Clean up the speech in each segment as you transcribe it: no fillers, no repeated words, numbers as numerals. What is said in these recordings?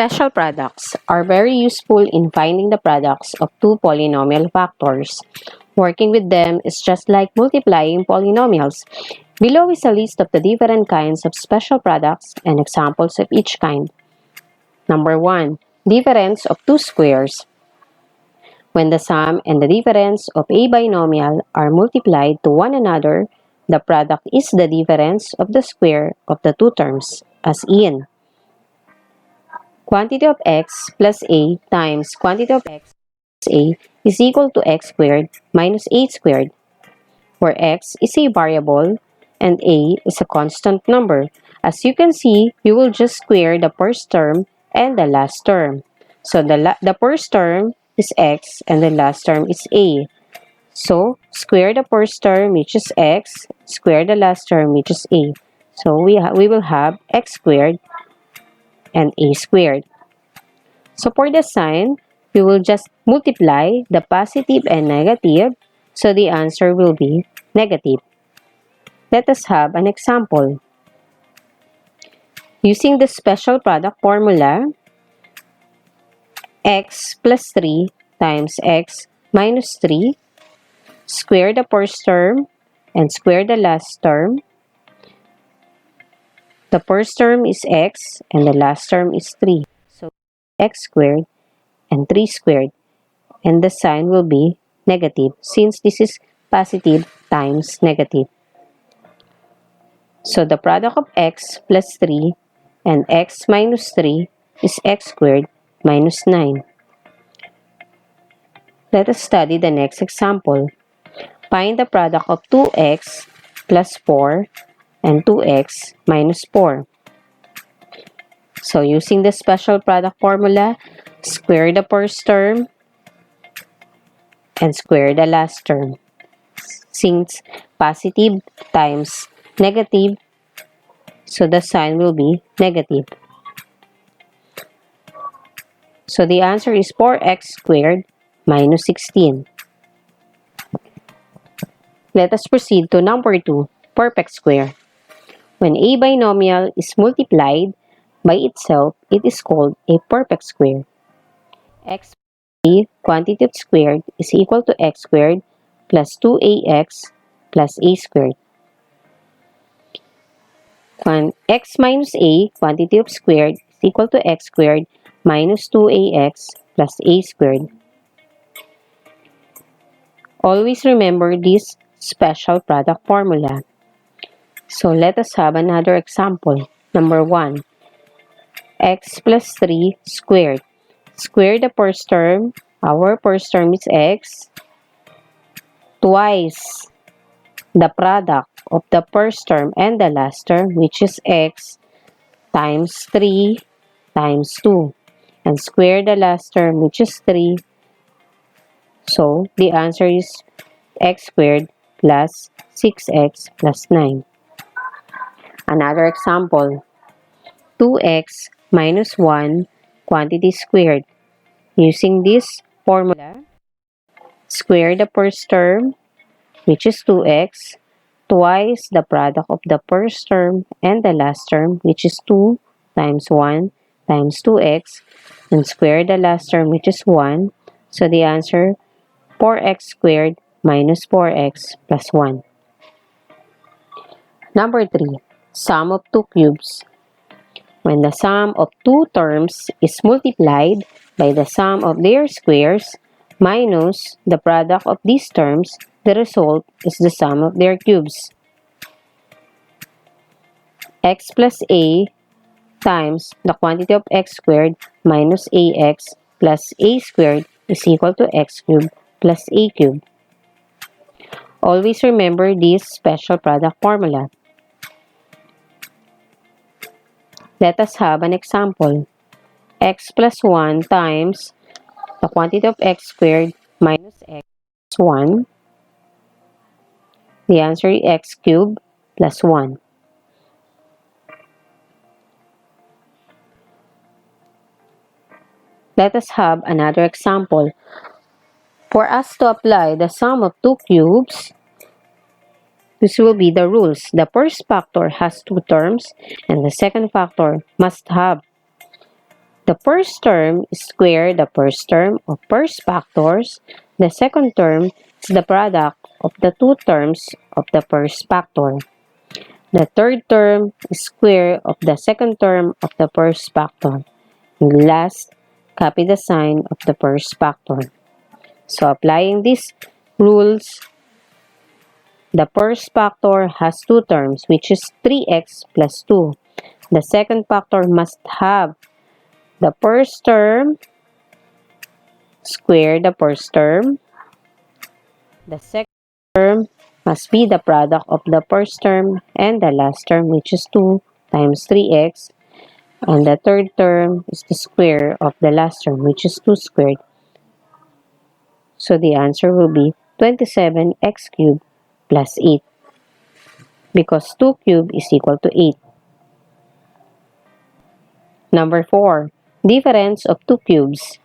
Special products are very useful in finding the products of two polynomial factors. Working with them is just like multiplying polynomials. Below is a list of the different kinds of special products and examples of each kind. Number 1. Difference of two squares. When the sum and the difference of a binomial are multiplied to one another, the product is the difference of the square of the two terms, as in quantity of x plus a times quantity of x plus a is equal to x squared minus a squared, where x is a variable and a is a constant number. As you can see, you will just square the first term and the last term. So the first term is x and the last term is a. So square the first term, which is x, square the last term, which is a. So we will have x squared and a squared. So for the sign, we will just multiply the positive and negative, so the answer will be negative. Let us have an example. Using the special product formula, x plus 3 times x minus 3, square the first term and square the last term. The first term is x and the last term is 3. So x squared and 3 squared. And the sign will be negative since this is positive times negative. So the product of x plus 3 and x minus 3 is x squared minus 9. Let us study the next example. Find the product of 2x plus 4 and 2x minus 4. So using the special product formula, square the first term and square the last term. Since positive times negative, so the sign will be negative. So the answer is 4x squared minus 16. Let us proceed to number 2, perfect square. When a binomial is multiplied by itself, it is called a perfect square. X a quantity squared is equal to x squared plus 2ax plus a squared. When x minus a quantity of squared is equal to x squared minus 2ax plus a squared. Always remember this special product formula. So let us have another example. Number 1. X plus 3 squared. Square the first term. Our first term is x. Twice the product of the first term and the last term, which is x, times 3 times 2. And square the last term, which is 3. So the answer is x squared plus 6x plus 9. Another example, 2x minus 1 quantity squared. Using this formula, square the first term, which is 2x, twice the product of the first term and the last term, which is 2 times 1 times 2x, and square the last term, which is 1. So the answer, 4x squared minus 4x plus 1. Number 3, sum of two cubes. When the sum of two terms is multiplied by the sum of their squares minus the product of these terms, the result is the sum of their cubes. X plus a times the quantity of x squared minus ax plus a squared is equal to x cubed plus a cubed. Always remember this special product formula. Let us have an example. X plus 1 times the quantity of x squared minus x plus 1. The answer is x cubed plus 1. Let us have another example. For us to apply the sum of two cubes, this will be the rules. The first factor has two terms and the second factor must have The first term is square the first term of first factors. The second term is the product of the two terms of the first factor. The third term is square of the second term of the first factor. And last, copy the sign of the first factor. So applying these rules, the first factor has two terms, which is 3x plus 2. The second factor must have the first term square the first term. The second term must be the product of the first term and the last term, which is 2 times 3x. And the third term is the square of the last term, which is 2 squared. So the answer will be 27x cubed plus 8, because 2 cubed is equal to 8. Number 4, difference of two cubes.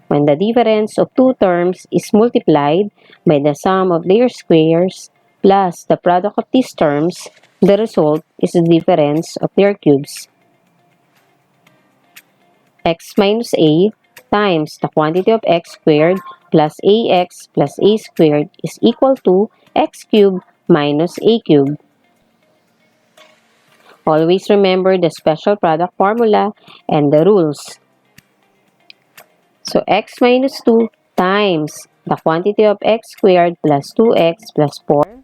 When the difference of two terms is multiplied by the sum of their squares plus the product of these terms, the result is the difference of their cubes. X minus a times the quantity of x squared plus ax plus a squared is equal to x cubed minus a cubed. Always remember the special product formula and the rules. So x minus 2 times the quantity of x squared plus 2x plus 4.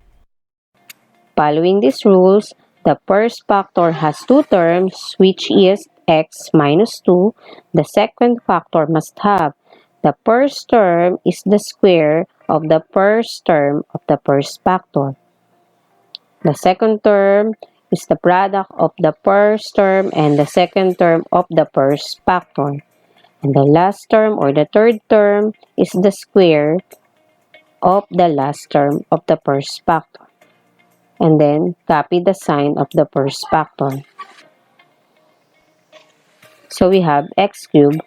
Following these rules, the first factor has two terms, which is x minus 2. The second factor must have the first term is the square of the first term of the first factor. The second term is the product of the first term and the second term of the first factor. And the last term or the third term is the square of the last term of the first factor. And then copy the sign of the first factor. So we have x cubed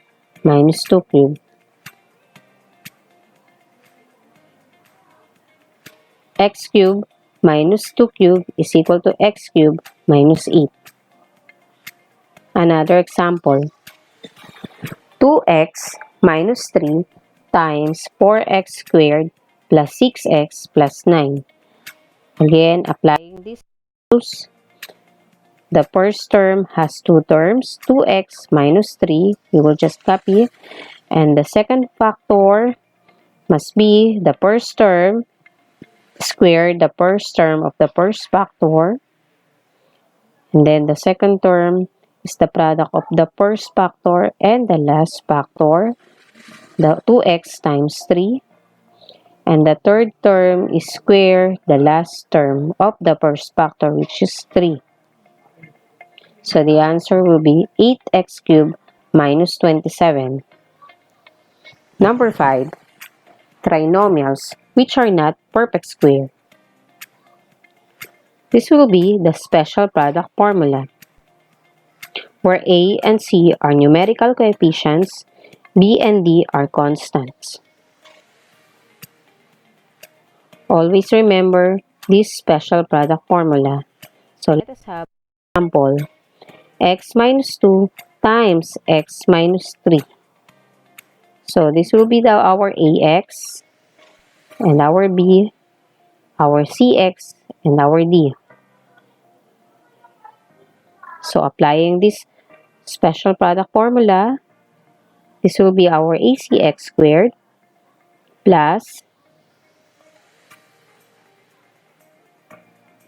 minus 2 cubed. X cubed minus 2 cubed is equal to x cubed minus 8. Another example. 2x minus 3 times 4x squared plus 6x plus 9. Again, applying these rules, the first term has two terms, 2x minus 3, we will just copy, and the second factor must be the first term, square the first term of the first factor, and then the second term is the product of the first factor and the last factor, the 2x times 3, and the third term is square the last term of the first factor, which is 3. So the answer will be 8x cubed minus 27. Number 5, trinomials which are not perfect square. This will be the special product formula, where a and c are numerical coefficients, b and d are constants. Always remember this special product formula. So let us have an example. X minus 2 times x minus 3. So this will be our ax, and our b, our cx, and our d. So applying this special product formula, this will be our acx squared plus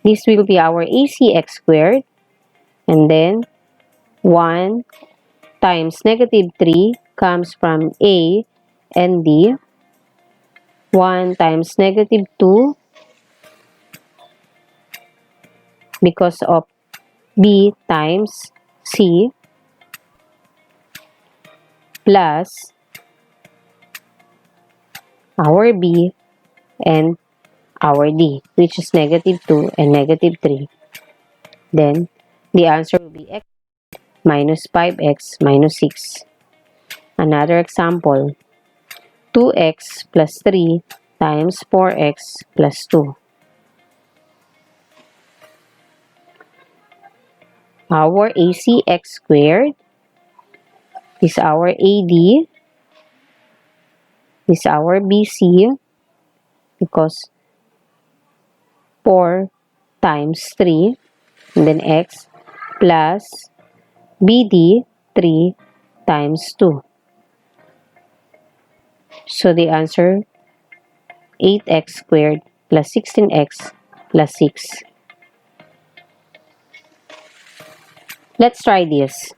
this will be our acx squared, and then 1 times negative 3 comes from a and d. 1 times negative 2 because of b times c plus our b and our d, which is negative 2 and negative 3. Then the answer will be x minus 5x minus 6. Another example, 2x plus 3 times 4x plus 2. Our acx squared This is our AD. This is our BC because 4 times 3 and then x plus BD 3 times 2. So the answer 8x squared plus 16x plus 6. Let's try this.